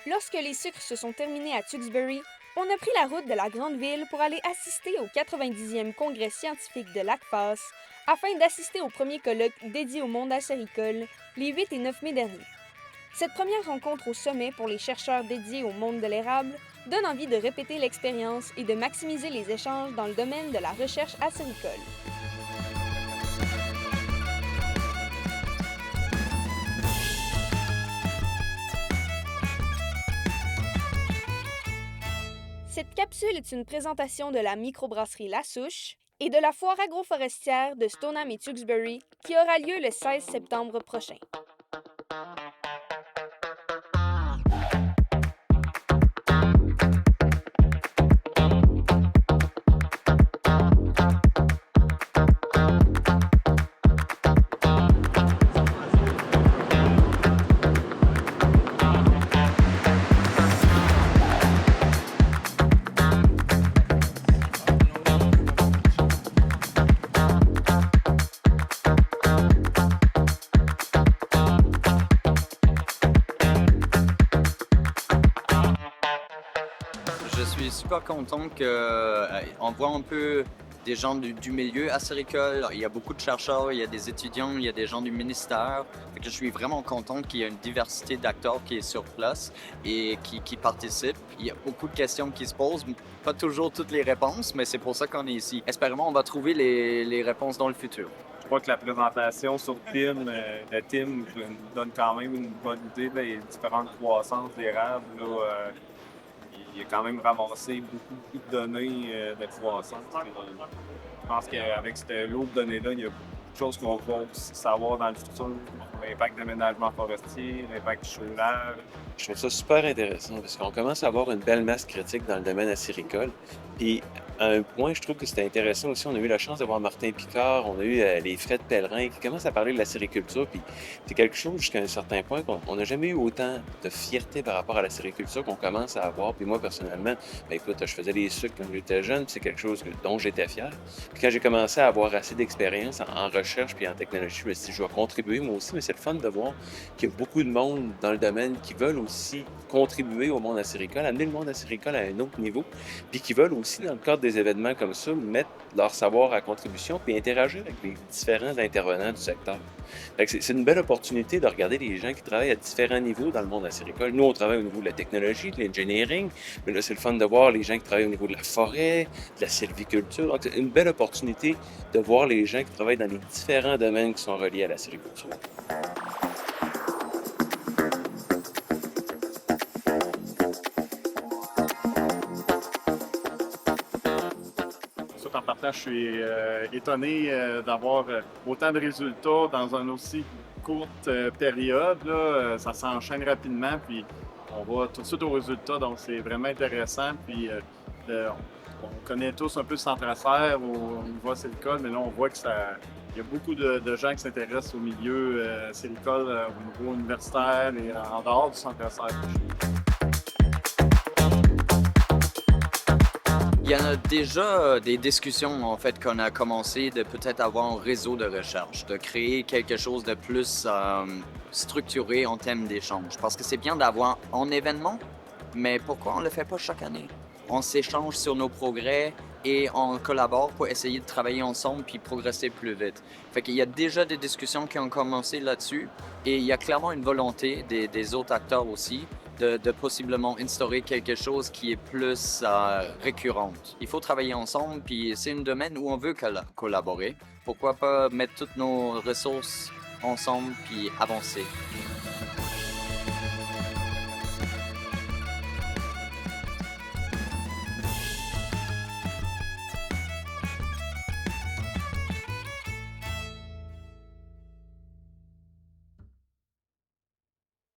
Lorsque les sucres se sont terminés à Tewksbury, on a pris la route de la grande ville pour aller assister au 90e congrès scientifique de l'ACFAS afin d'assister au premier colloque dédié au monde acéricole les 8 et 9 mai dernier. Cette première rencontre au sommet pour les chercheurs dédiés au monde de l'érable donne envie de répéter l'expérience et de maximiser les échanges dans le domaine de la recherche acéricole. Cette capsule est une présentation de la microbrasserie La Souche et de la foire agroforestière de Stoneham et Tewksbury qui aura lieu le 16 septembre prochain. Je suis super content qu'on voit un peu des gens du milieu acéricole. Il y a beaucoup de chercheurs, il y a des étudiants, il y a des gens du ministère. Fait que je suis vraiment content qu'il y ait une diversité d'acteurs qui est sur place et qui participent. Il y a beaucoup de questions qui se posent, pas toujours toutes les réponses, mais c'est pour ça qu'on est ici. Espérément, on va trouver les réponses dans le futur. Je crois que la présentation sur TIM, le TIM nous donne quand même une bonne idée des différentes croissances d'érable. Il a quand même ramassé beaucoup de données de croissance. Je pense qu'avec ce lot de données-là, il y a beaucoup de choses qu'on va aussi savoir dans le futur. L'impact de l'aménagement forestier, l'impact du chômage. Je trouve ça super intéressant parce qu'on commence à avoir une belle masse critique dans le domaine acéricole. Puis, à un point, je trouve que c'était intéressant aussi. On a eu la chance de voir Martin Picard, on a eu les Fred Pellerin qui commencent à parler de la sériculture. Puis, c'est quelque chose jusqu'à un certain point qu'on n'a jamais eu autant de fierté par rapport à la sériculture qu'on commence à avoir. Puis, moi, personnellement, ben, écoute, je faisais les sucres quand j'étais jeune, puis c'est quelque chose dont j'étais fier. Puis, quand j'ai commencé à avoir assez d'expérience en recherche puis en technologie, je me suis dit, je vais contribuer moi aussi. Mais c'est le fun de voir qu'il y a beaucoup de monde dans le domaine qui veulent aussi contribuer au monde acéricole, amener le monde acéricole à un autre niveau, puis qui veulent aussi, dans le cadre des événements comme ça, mettre leur savoir à contribution puis interagir avec les différents intervenants du secteur. Fait que c'est une belle opportunité de regarder les gens qui travaillent à différents niveaux dans le monde acéricole. Nous, on travaille au niveau de la technologie, de l'engineering, mais là, c'est le fun de voir les gens qui travaillent au niveau de la forêt, de la sylviculture. Donc, c'est une belle opportunité de voir les gens qui travaillent dans les différents domaines qui sont reliés à la sylviculture. En partant, je suis étonné d'avoir autant de résultats dans une aussi courte période. Ça s'enchaîne rapidement, puis on va tout de suite aux résultats, donc c'est vraiment intéressant. Puis on connaît tous un peu le centre-affaires au niveau acéricole, mais là, on voit qu'il y a beaucoup de gens qui s'intéressent au milieu acéricole au niveau universitaire et en dehors du centre-affaires. Il y en a déjà des discussions en fait qu'on a commencé de peut-être avoir un réseau de recherche, de créer quelque chose de plus structuré en termes d'échange. Parce que c'est bien d'avoir un événement, mais pourquoi on ne le fait pas chaque année? On s'échange sur nos progrès et on collabore pour essayer de travailler ensemble puis progresser plus vite. Fait qu'il y a déjà des discussions qui ont commencé là-dessus et il y a clairement une volonté des autres acteurs aussi de possiblement instaurer quelque chose qui est plus récurrente. Il faut travailler ensemble, puis c'est un domaine où on veut collaborer. Pourquoi pas mettre toutes nos ressources ensemble puis avancer?